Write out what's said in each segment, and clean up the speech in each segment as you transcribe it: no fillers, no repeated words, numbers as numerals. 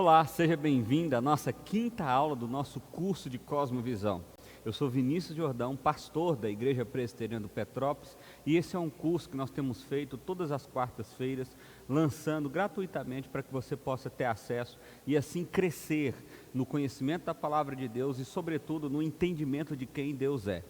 Olá, seja bem-vindo à nossa quinta aula do nosso curso de Cosmovisão. Eu sou Vinícius Jordão, pastor da Igreja Presbiteriana do Petrópolis, e esse é um curso que nós temos feito todas as quartas-feiras, lançando gratuitamente para que você possa ter acesso e assim crescer no conhecimento da Palavra de Deus e, sobretudo, no entendimento de quem Deus é.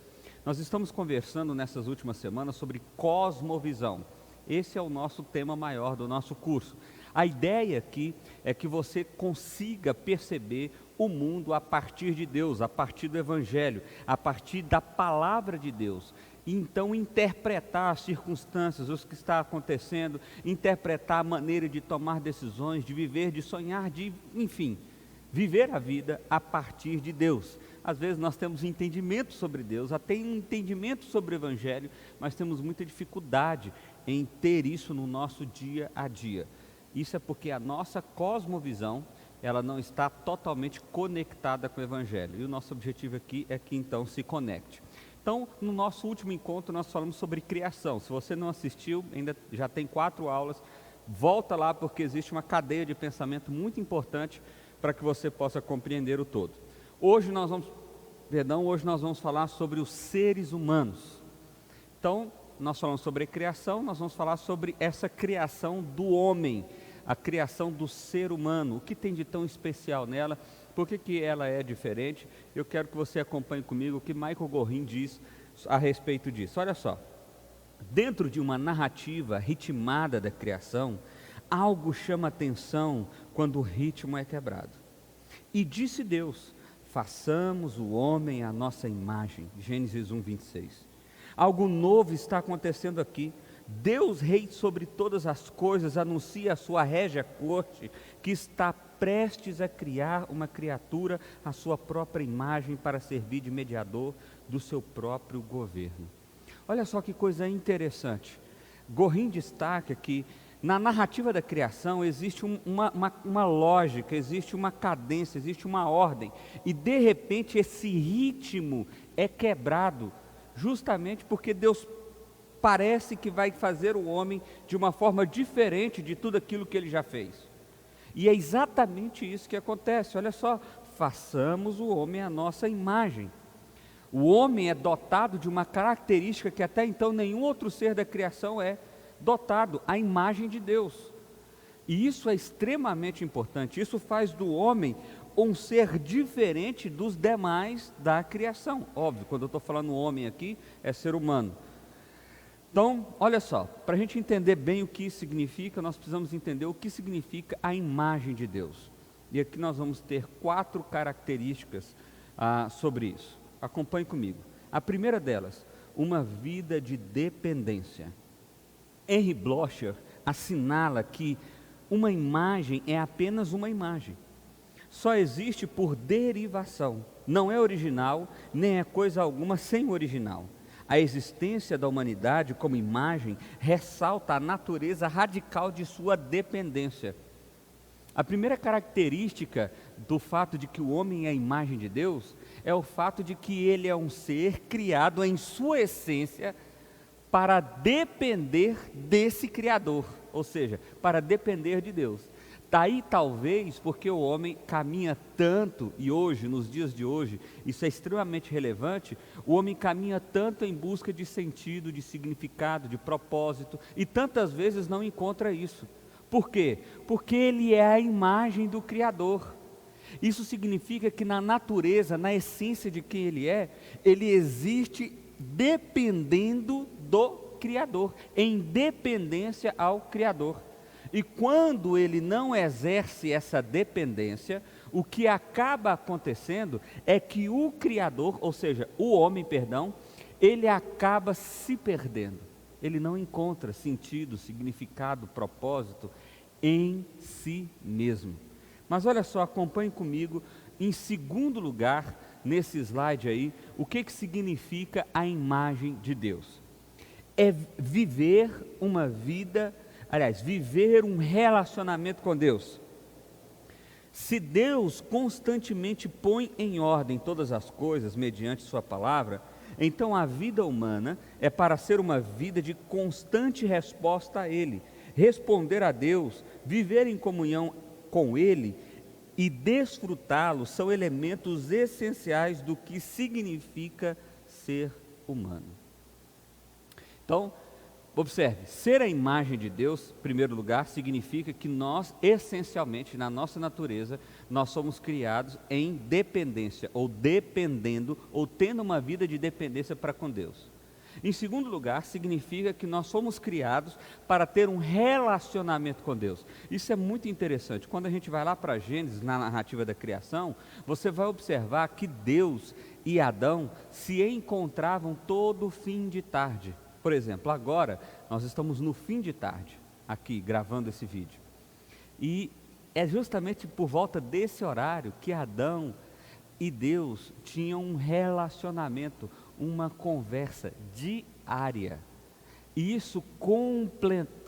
Nós estamos conversando nessas últimas semanas sobre cosmovisão. Esse é o nosso tema maior do nosso curso. A ideia aqui é que você consiga perceber o mundo a partir de Deus, a partir do Evangelho, a partir da Palavra de Deus. E então interpretar as circunstâncias, o que está acontecendo, interpretar a maneira de tomar decisões, de viver, de sonhar, enfim, viver a vida a partir de Deus. Às vezes nós temos entendimento sobre Deus, até entendimento sobre o Evangelho, mas temos muita dificuldade em ter isso no nosso dia a dia. Isso é porque a nossa cosmovisão, ela não está totalmente conectada com o Evangelho. E o nosso objetivo aqui é que então se conecte. Então, no nosso último encontro, nós falamos sobre criação. Se você não assistiu, ainda já tem 4 aulas, volta lá porque existe uma cadeia de pensamento muito importante para que você possa compreender o todo. Hoje nós vamos falar sobre os seres humanos. Então, nós falamos sobre a criação, nós vamos falar sobre essa criação do homem, a criação do ser humano, o que tem de tão especial nela, por que ela é diferente. Eu quero que você acompanhe comigo o que Michael Gorin diz a respeito disso. Olha só, dentro de uma narrativa ritmada da criação, algo chama atenção quando o ritmo é quebrado. E disse Deus: façamos o homem à nossa imagem, Gênesis 1, 26. Algo novo está acontecendo aqui. Deus, rei sobre todas as coisas, anuncia a sua régia corte, que está prestes a criar uma criatura à sua própria imagem para servir de mediador do seu próprio governo. Olha só que coisa interessante. Gorin destaca que na narrativa da criação existe uma lógica, existe uma cadência, existe uma ordem, e de repente esse ritmo é quebrado, justamente porque Deus parece que vai fazer o homem de uma forma diferente de tudo aquilo que ele já fez. E é exatamente isso que acontece. Olha só, façamos o homem à nossa imagem. O homem é dotado de uma característica que até então nenhum outro ser da criação é dotado, a imagem de Deus. E isso é extremamente importante. Isso faz do homem um ser diferente dos demais da criação. Óbvio, quando eu estou falando homem aqui, é ser humano. Então, olha só, para a gente entender bem o que isso significa, nós precisamos entender o que significa a imagem de Deus. E aqui nós vamos ter 4 características sobre isso. Acompanhe comigo. A primeira delas, uma vida de dependência. Henry Blocher assinala que uma imagem é apenas uma imagem. Só existe por derivação, não é original, nem é coisa alguma sem original. A existência da humanidade como imagem ressalta a natureza radical de sua dependência. A primeira característica do fato de que o homem é a imagem de Deus é o fato de que ele é um ser criado em sua essência para depender desse Criador, ou seja, para depender de Deus. Daí talvez porque o homem caminha tanto, e hoje, nos dias de hoje, isso é extremamente relevante, o homem caminha tanto em busca de sentido, de significado, de propósito, e tantas vezes não encontra isso. Por quê? Porque ele é a imagem do Criador. Isso significa que na natureza, na essência de quem ele existe dependendo do Criador, em dependência ao Criador. E quando ele não exerce essa dependência, o que acaba acontecendo é que o Criador, ou seja, o homem, ele acaba se perdendo. Ele não encontra sentido, significado, propósito em si mesmo. Mas olha só, acompanhe comigo, em segundo lugar, nesse slide aí, o que significa a imagem de Deus? É viver uma vida, viver um relacionamento com Deus. Se Deus constantemente põe em ordem todas as coisas mediante sua palavra, então a vida humana é para ser uma vida de constante resposta a Ele. Responder a Deus, viver em comunhão com Ele, e desfrutá-lo são elementos essenciais do que significa ser humano. Então, observe, ser a imagem de Deus, em primeiro lugar, significa que nós, essencialmente, na nossa natureza, nós somos criados em dependência, ou dependendo, ou tendo uma vida de dependência para com Deus. Em segundo lugar, significa que nós somos criados para ter um relacionamento com Deus. Isso é muito interessante. Quando a gente vai lá para Gênesis, na narrativa da criação, você vai observar que Deus e Adão se encontravam todo fim de tarde. Por exemplo, agora nós estamos no fim de tarde, aqui gravando esse vídeo. E é justamente por volta desse horário que Adão e Deus tinham um relacionamento, uma conversa diária. E isso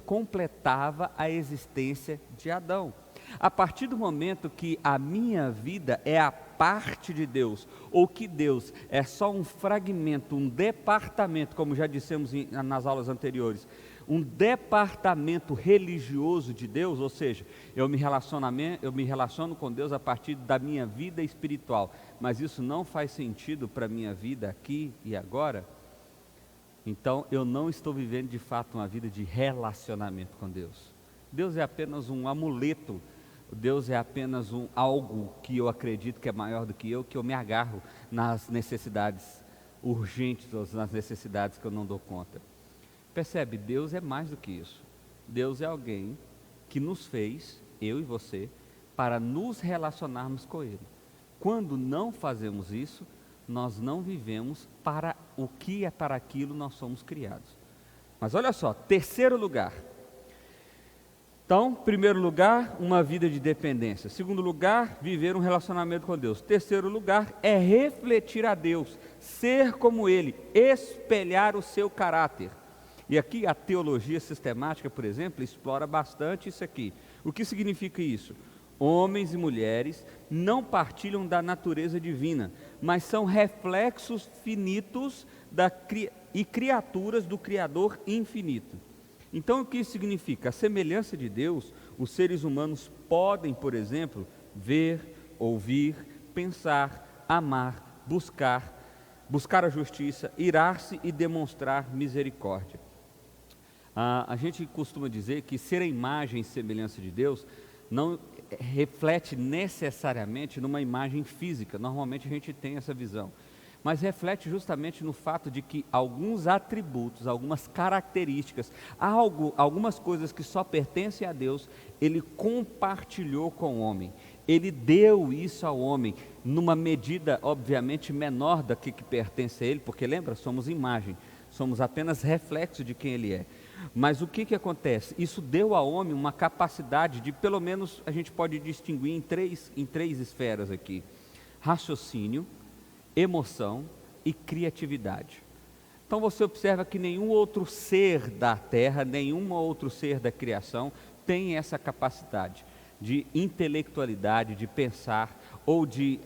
completava a existência de Adão. A partir do momento que a minha vida é a parte de Deus, ou que Deus é só um fragmento, um departamento, como já dissemos nas aulas anteriores, um departamento religioso de Deus, ou seja, eu me relaciono com Deus a partir da minha vida espiritual, mas isso não faz sentido para a minha vida aqui e agora, então eu não estou vivendo de fato uma vida de relacionamento com Deus. Deus é apenas um amuleto, Deus é apenas algo que eu acredito que é maior do que eu me agarro nas necessidades urgentes, ou nas necessidades que eu não dou conta. Percebe? Deus é mais do que isso. Deus é alguém que nos fez, eu e você, para nos relacionarmos com Ele. Quando não fazemos isso, nós não vivemos para o que é para aquilo nós somos criados. Mas olha só, terceiro lugar. Então, primeiro lugar, uma vida de dependência. Segundo lugar, viver um relacionamento com Deus. Terceiro lugar, é refletir a Deus, ser como Ele, espelhar o seu caráter. E aqui a teologia sistemática, por exemplo, explora bastante isso aqui. O que significa isso? Homens e mulheres não partilham da natureza divina, mas são reflexos finitos e criaturas do Criador infinito. Então o que isso significa? A semelhança de Deus, os seres humanos podem, por exemplo, ver, ouvir, pensar, amar, buscar a justiça, irar-se e demonstrar misericórdia. A gente costuma dizer que ser a imagem e semelhança de Deus não reflete necessariamente numa imagem física, normalmente a gente tem essa visão, mas reflete justamente no fato de que alguns atributos, algumas características, algumas coisas que só pertencem a Deus, Ele compartilhou com o homem, Ele deu isso ao homem, numa medida obviamente menor da que pertence a Ele, porque lembra, somos imagem, somos apenas reflexo de quem Ele é. Mas o que acontece? Isso deu ao homem uma capacidade de, pelo menos, a gente pode distinguir em três esferas aqui: raciocínio, emoção e criatividade. Então você observa que nenhum outro ser da terra, nenhum outro ser da criação tem essa capacidade de intelectualidade, de pensar, ou de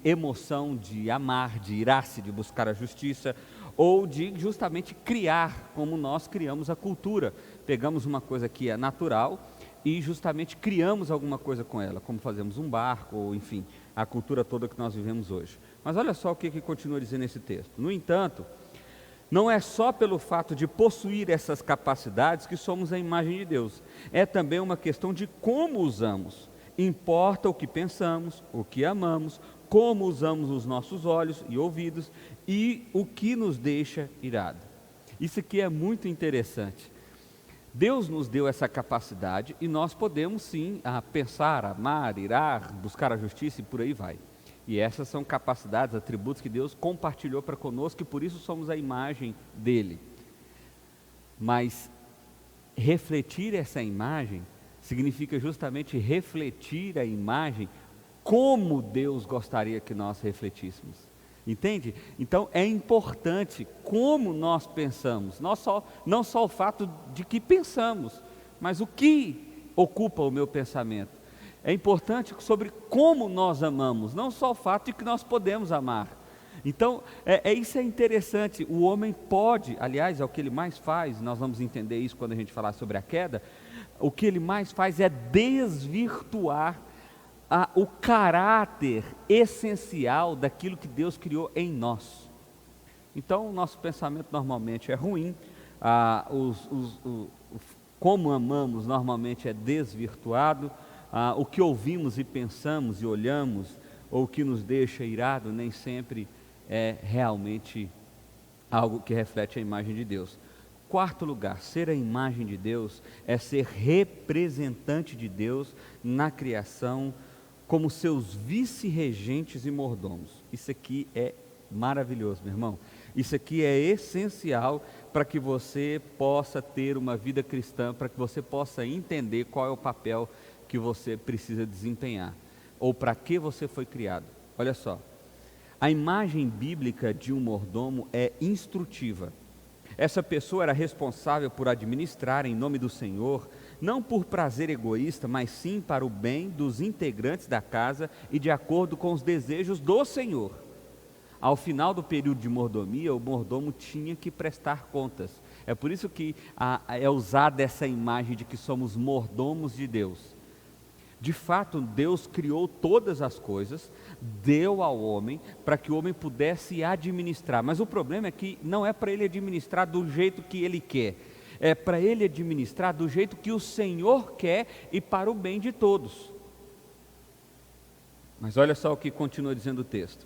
emoção, de amar, de irar-se, de buscar a justiça, ou de justamente criar, como nós criamos a cultura. Pegamos uma coisa que é natural e justamente criamos alguma coisa com ela, como fazemos um barco, ou enfim, a cultura toda que nós vivemos hoje. Mas olha só o que continua dizendo esse texto. No entanto, não é só pelo fato de possuir essas capacidades que somos a imagem de Deus, é também uma questão de como usamos. Importa o que pensamos, o que amamos, como usamos os nossos olhos e ouvidos e o que nos deixa irado. Isso aqui é muito interessante. Deus nos deu essa capacidade e nós podemos sim pensar, amar, irar, buscar a justiça e por aí vai. E essas são capacidades, atributos que Deus compartilhou para conosco e por isso somos a imagem dele. Mas refletir essa imagem significa justamente refletir a imagem como Deus gostaria que nós refletíssemos. Entende? Então é importante como nós pensamos, não só o fato de que pensamos, mas o que ocupa o meu pensamento. É importante sobre como nós amamos, não só o fato de que nós podemos amar. Então, isso é interessante. O homem pode, aliás, é o que ele mais faz, nós vamos entender isso quando a gente falar sobre a queda. O que ele mais faz é desvirtuar o caráter essencial daquilo que Deus criou em nós. Então, o nosso pensamento normalmente é ruim, como amamos normalmente é desvirtuado, o que ouvimos e pensamos e olhamos, ou o que nos deixa irado, nem sempre é realmente algo que reflete a imagem de Deus. Quarto lugar, ser a imagem de Deus é ser representante de Deus na criação, como seus vice-regentes e mordomos. Isso aqui é maravilhoso, meu irmão. Isso aqui é essencial para que você possa ter uma vida cristã, para que você possa entender qual é o papel que você precisa desempenhar, ou para que você foi criado. Olha só, a imagem bíblica de um mordomo é instrutiva. Essa pessoa era responsável por administrar em nome do Senhor, não por prazer egoísta, mas sim para o bem dos integrantes da casa e de acordo com os desejos do Senhor. Ao final do período de mordomia, o mordomo tinha que prestar contas. É por isso que é usada essa imagem de que somos mordomos de Deus. De fato, Deus criou todas as coisas, deu ao homem para que o homem pudesse administrar. Mas o problema é que não é para ele administrar do jeito que ele quer. É para ele administrar do jeito que o Senhor quer e para o bem de todos. Mas olha só o que continua dizendo o texto.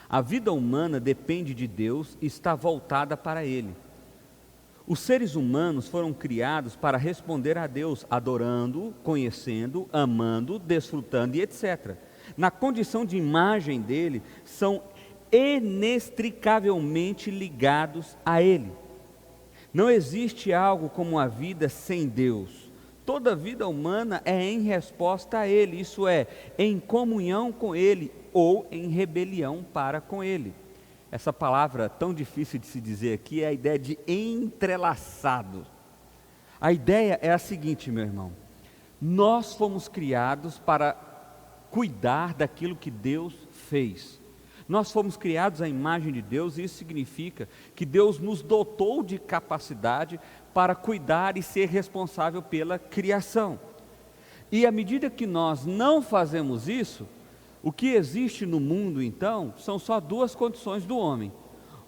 A vida humana depende de Deus e está voltada para Ele. Os seres humanos foram criados para responder a Deus, adorando, conhecendo, amando, desfrutando e etc. Na condição de imagem dele, são inextricavelmente ligados a Ele. Não existe algo como a vida sem Deus. Toda vida humana é em resposta a Ele, isso é, em comunhão com Ele ou em rebelião para com Ele. Essa palavra tão difícil de se dizer aqui é a ideia de entrelaçado. A ideia é a seguinte, meu irmão: nós fomos criados para cuidar daquilo que Deus fez. Nós fomos criados à imagem de Deus e isso significa que Deus nos dotou de capacidade para cuidar e ser responsável pela criação. E à medida que nós não fazemos isso, o que existe no mundo, então, são só duas condições do homem.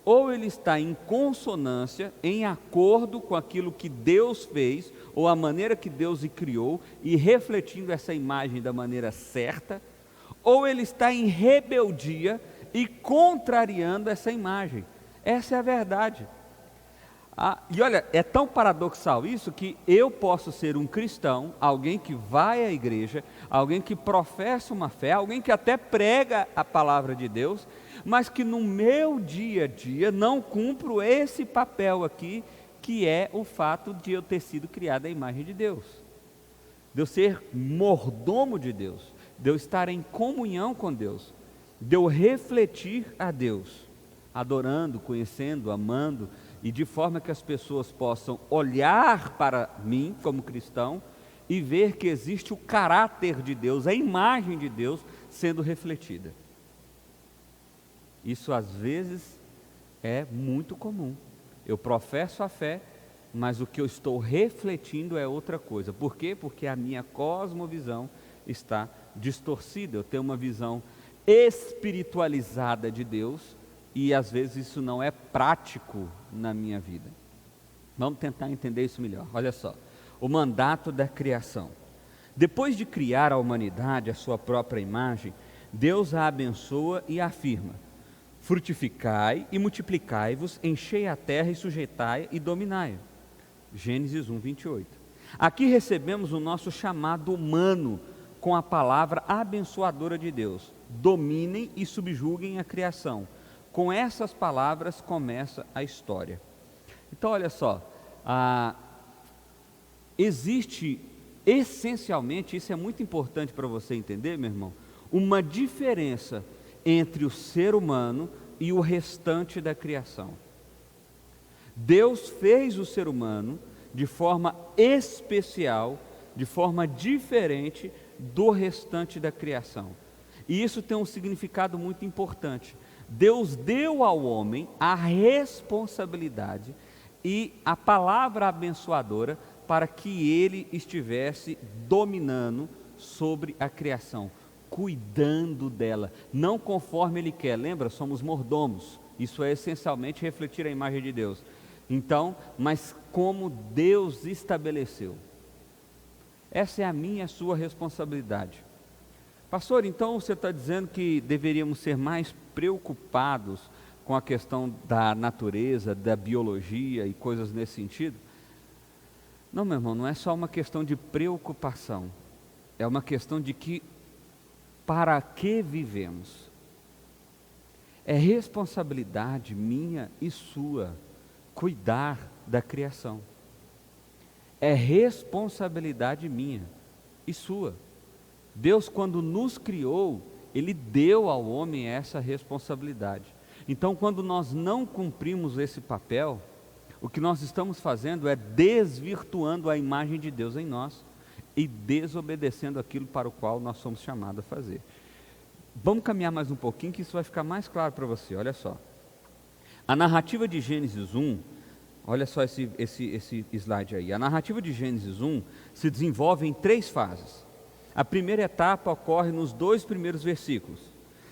Ou ele está em consonância, em acordo com aquilo que Deus fez, ou a maneira que Deus o criou, e refletindo essa imagem da maneira certa, ou ele está em rebeldia e contrariando essa imagem. Essa é a verdade. E olha, é tão paradoxal isso que eu posso ser um cristão, alguém que vai à igreja, alguém que professa uma fé, alguém que até prega a palavra de Deus, mas que no meu dia a dia não cumpro esse papel aqui, que é o fato de eu ter sido criado à imagem de Deus, de eu ser mordomo de Deus, de eu estar em comunhão com Deus, de eu refletir a Deus, adorando, conhecendo, amando, e de forma que as pessoas possam olhar para mim como cristão e ver que existe o caráter de Deus, a imagem de Deus sendo refletida. Isso às vezes é muito comum. Eu professo a fé, mas o que eu estou refletindo é outra coisa. Por quê? Porque a minha cosmovisão está distorcida. Eu tenho uma visão espiritualizada de Deus e às vezes isso não é prático na minha vida. Vamos tentar entender isso melhor. Olha só, o mandato da criação. Depois de criar a humanidade à sua própria imagem, Deus a abençoa e afirma: frutificai e multiplicai-vos, enchei a terra e sujeitai e dominai. Gênesis 1, 28. Aqui recebemos o nosso chamado humano com a palavra abençoadora de Deus: dominem e subjuguem a criação. Com essas palavras começa a história. Então olha só, existe essencialmente, isso é muito importante para você entender, meu irmão, uma diferença entre o ser humano e o restante da criação. Deus fez o ser humano de forma especial, de forma diferente do restante da criação. E isso tem um significado muito importante. Deus deu ao homem a responsabilidade e a palavra abençoadora para que ele estivesse dominando sobre a criação, cuidando dela, não conforme Ele quer. Lembra, somos mordomos, isso é essencialmente refletir a imagem de Deus. Então, mas como Deus estabeleceu. Essa é a minha e a sua responsabilidade. Pastor, então você está dizendo que deveríamos ser mais preocupados com a questão da natureza, da biologia e coisas nesse sentido? Não, meu irmão, não é só uma questão de preocupação, é uma questão de que para que vivemos? É responsabilidade minha e sua cuidar da criação. É responsabilidade minha e sua. Deus, quando nos criou, Ele deu ao homem essa responsabilidade. Então, quando nós não cumprimos esse papel, o que nós estamos fazendo é desvirtuando a imagem de Deus em nós e desobedecendo aquilo para o qual nós somos chamados a fazer. Vamos caminhar mais um pouquinho que isso vai ficar mais claro para você, olha só. A narrativa de Gênesis 1, olha só esse slide aí. A narrativa de Gênesis 1 se desenvolve em 3 fases. A primeira etapa ocorre nos 2 primeiros versículos.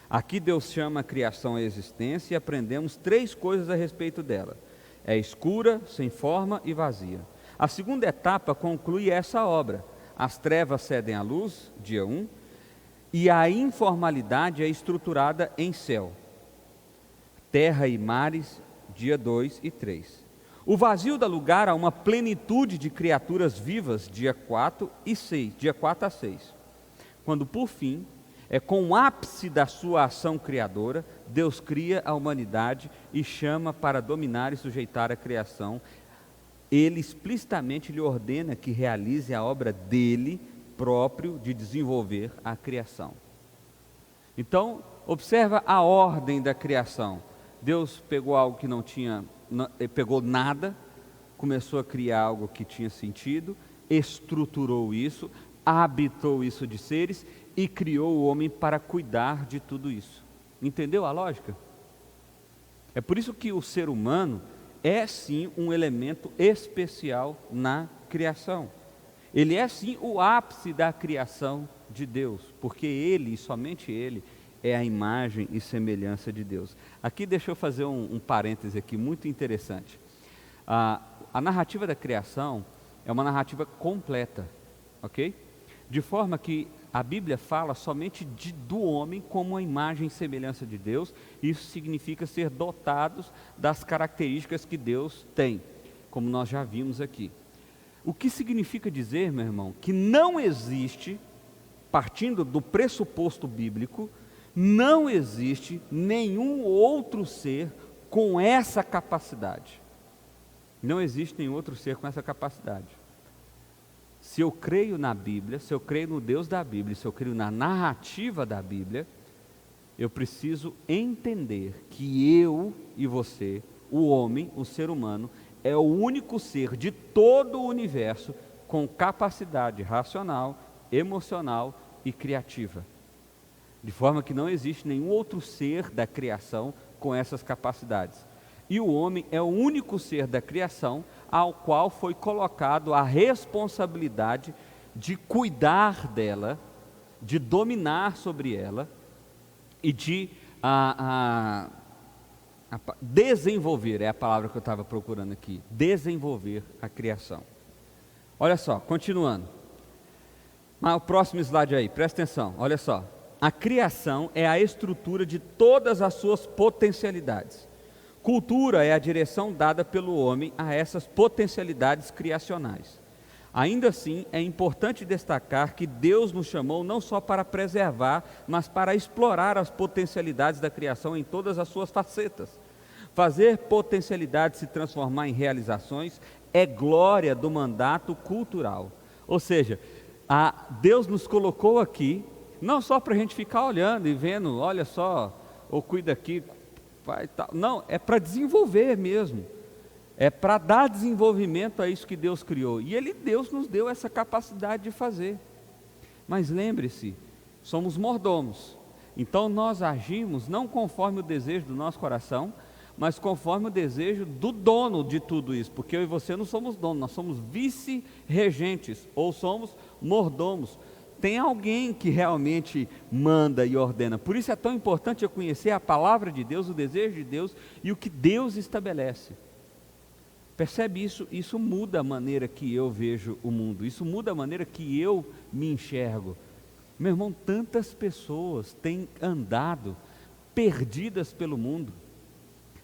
Aqui Deus chama a criação à existência e aprendemos 3 coisas a respeito dela. É escura, sem forma e vazia. A segunda etapa conclui essa obra. As trevas cedem à luz, dia 1, e a informalidade é estruturada em céu. Terra e mares, dia 2 e 3. O vazio dá lugar a uma plenitude de criaturas vivas, dia 4 a 6. Quando por fim, com o ápice da sua ação criadora, Deus cria a humanidade e chama para dominar e sujeitar a criação. Ele explicitamente lhe ordena que realize a obra dele próprio de desenvolver a criação. Então, observa a ordem da criação. Deus pegou algo que pegou nada, começou a criar algo que tinha sentido, estruturou isso, habitou isso de seres e criou o homem para cuidar de tudo isso. Entendeu a lógica? É por isso que o ser humano é sim um elemento especial na criação. Ele é sim o ápice da criação de Deus, porque ele, e somente ele, é a imagem e semelhança de Deus. Aqui deixa eu fazer um parêntese aqui muito interessante. A narrativa da criação é uma narrativa completa, ok? De forma que a Bíblia fala somente do homem como a imagem e semelhança de Deus. Isso significa ser dotados das características que Deus tem, como nós já vimos aqui. O que significa dizer, meu irmão, que não existe, partindo do pressuposto bíblico, não existe nenhum outro ser com essa capacidade. Não existe nenhum outro ser com essa capacidade. Se eu creio na Bíblia, se eu creio no Deus da Bíblia, se eu creio na narrativa da Bíblia, eu preciso entender que eu e você, o homem, o ser humano, é o único ser de todo o universo com capacidade racional, emocional e criativa. De forma que não existe nenhum outro ser da criação com essas capacidades. E o homem é o único ser da criação ao qual foi colocado a responsabilidade de cuidar dela, de dominar sobre ela e de desenvolver, é a palavra que eu estava procurando aqui, desenvolver a criação. Olha só, continuando. O próximo slide aí, presta atenção, olha só. A criação é a estrutura de todas as suas potencialidades. Cultura é a direção dada pelo homem a essas potencialidades criacionais. Ainda assim, é importante destacar que Deus nos chamou não só para preservar, mas para explorar as potencialidades da criação em todas as suas facetas. Fazer potencialidades se transformar em realizações é glória do mandato cultural. Ou seja, Deus nos colocou aqui, não só para a gente ficar olhando e vendo, olha só, ou cuida aqui, pai, tal. Não, é para desenvolver mesmo. É para dar desenvolvimento a isso que Deus criou. E Deus nos deu essa capacidade de fazer. Mas lembre-se, somos mordomos. Então nós agimos não conforme o desejo do nosso coração, mas conforme o desejo do dono de tudo isso. Porque eu e você não somos donos, nós somos vice-regentes, ou somos mordomos. tem alguém que realmente manda e ordena. Por isso é tão importante eu conhecer a palavra de Deus, o desejo de Deus e o que Deus estabelece. Percebe isso? Isso muda a maneira que eu vejo o mundo, isso muda a maneira que eu me enxergo. Meu irmão, tantas pessoas têm andado perdidas pelo mundo,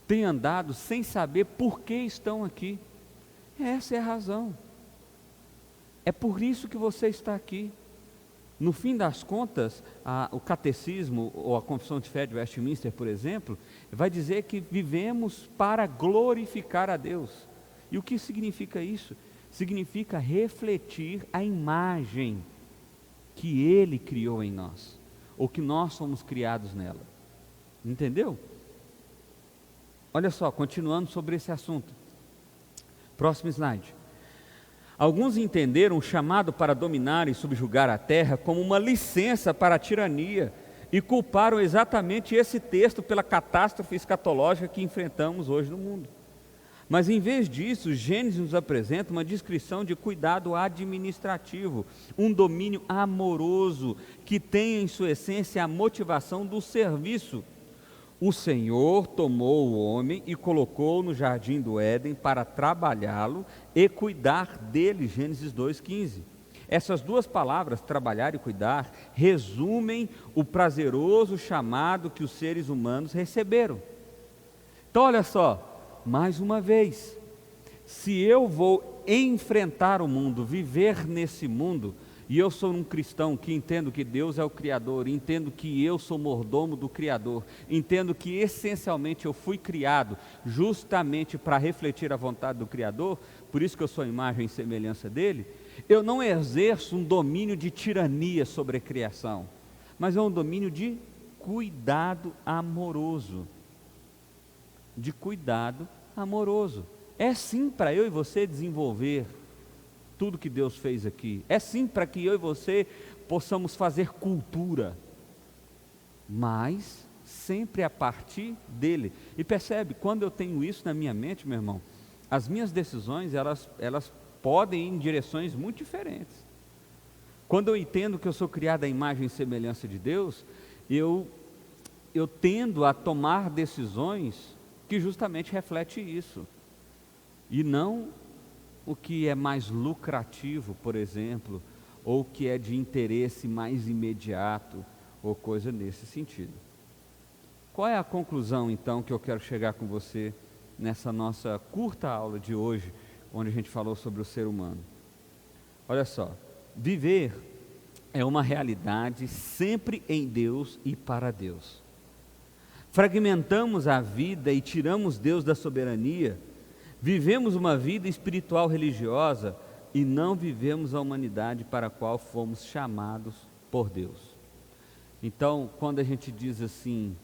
têm andado sem saber por que estão aqui. Essa é a razão. É por isso que você está aqui. No fim das contas, o catecismo ou a confissão de fé de Westminster, por exemplo, vai dizer que vivemos para glorificar a Deus. E o que significa isso? Significa refletir a imagem que Ele criou em nós, ou que nós somos criados nela. Entendeu? Olha só, continuando sobre esse assunto. Próximo slide. Alguns entenderam o chamado para dominar e subjugar a terra como uma licença para a tirania e culparam exatamente esse texto pela catástrofe escatológica que enfrentamos hoje no mundo. Mas em vez disso, Gênesis nos apresenta uma descrição de cuidado administrativo, um domínio amoroso que tem em sua essência a motivação do serviço. O Senhor tomou o homem e colocou no jardim do Éden para trabalhá-lo e cuidar dele, Gênesis 2,15. Essas duas palavras, trabalhar e cuidar, resumem o prazeroso chamado que os seres humanos receberam. Então olha só, mais uma vez, se eu vou enfrentar o mundo, viver nesse mundo, e eu sou um cristão que entendo que Deus é o Criador, entendo que eu sou mordomo do Criador, entendo que essencialmente eu fui criado justamente para refletir a vontade do Criador, por isso que eu sou a imagem e semelhança dele, eu não exerço um domínio de tirania sobre a criação, mas é um domínio de cuidado amoroso. De cuidado amoroso. É sim para eu e você desenvolver tudo que Deus fez aqui. É sim para que eu e você possamos fazer cultura, mas sempre a partir dele. E percebe, quando eu tenho isso na minha mente, meu irmão, as minhas decisões, elas podem ir em direções muito diferentes. Quando eu entendo que eu sou criado à imagem e semelhança de Deus, eu tendo a tomar decisões que justamente reflete isso, e não o que é mais lucrativo, por exemplo, ou que é de interesse mais imediato, ou coisa nesse sentido. Qual é a conclusão então que eu quero chegar com você nessa nossa curta aula de hoje, onde a gente falou sobre o ser humano? Olha só, viver é uma realidade sempre em Deus e para Deus. Fragmentamos a vida e tiramos Deus da soberania, vivemos uma vida espiritual religiosa e não vivemos a humanidade para a qual fomos chamados por Deus. Então, quando a gente diz assim,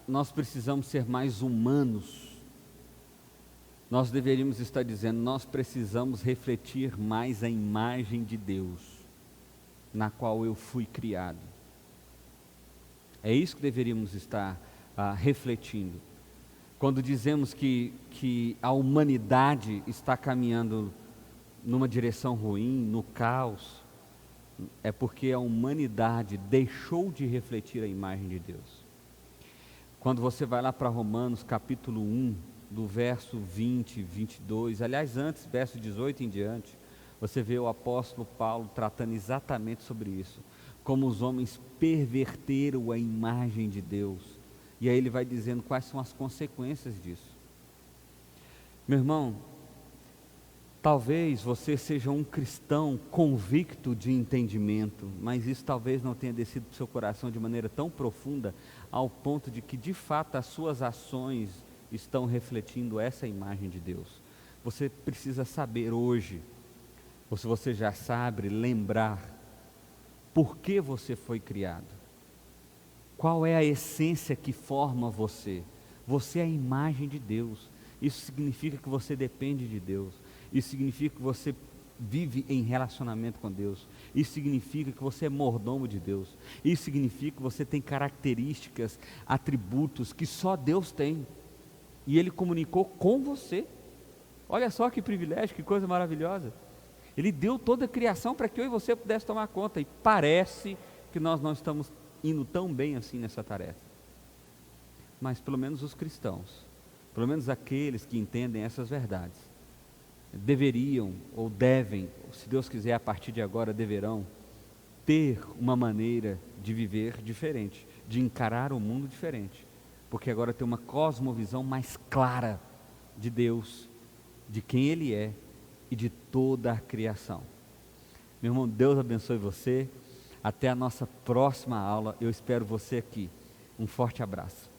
nós precisamos ser mais humanos, nós deveríamos estar dizendo, nós precisamos refletir mais a imagem de Deus, na qual eu fui criado. É isso que deveríamos estar refletindo. Quando dizemos que a humanidade está caminhando numa direção ruim, no caos, é porque a humanidade deixou de refletir a imagem de Deus. Quando você vai lá para Romanos capítulo 1, do verso 20, 22, aliás antes, verso 18 em diante, você vê o apóstolo Paulo tratando exatamente sobre isso, como os homens perverteram a imagem de Deus, e aí ele vai dizendo quais são as consequências disso. Meu irmão, talvez você seja um cristão convicto de entendimento, mas isso talvez não tenha descido para o seu coração de maneira tão profunda, ao ponto de que de fato as suas ações estão refletindo essa imagem de Deus. Você precisa saber hoje, ou se você já sabe, lembrar por que você foi criado. Qual é a essência que forma você? Você é a imagem de Deus. Isso significa que você depende de Deus. Isso significa que você vive em relacionamento com Deus. Isso significa que você é mordomo de Deus. Isso significa que você tem características, atributos que só Deus tem. E Ele comunicou com você. Olha só que privilégio, que coisa maravilhosa. Ele deu toda a criação para que eu e você pudesse tomar conta, e parece que nós não estamos indo tão bem assim nessa tarefa. Mas pelo menos os cristãos, pelo menos aqueles que entendem essas verdades, deveriam ou devem, se Deus quiser a partir de agora deverão, ter uma maneira de viver diferente, de encarar o mundo diferente, porque agora tem uma cosmovisão mais clara de Deus, de quem Ele é e de toda a criação. Meu irmão, Deus abençoe você. Até a nossa próxima aula. Eu espero você aqui. Um forte abraço.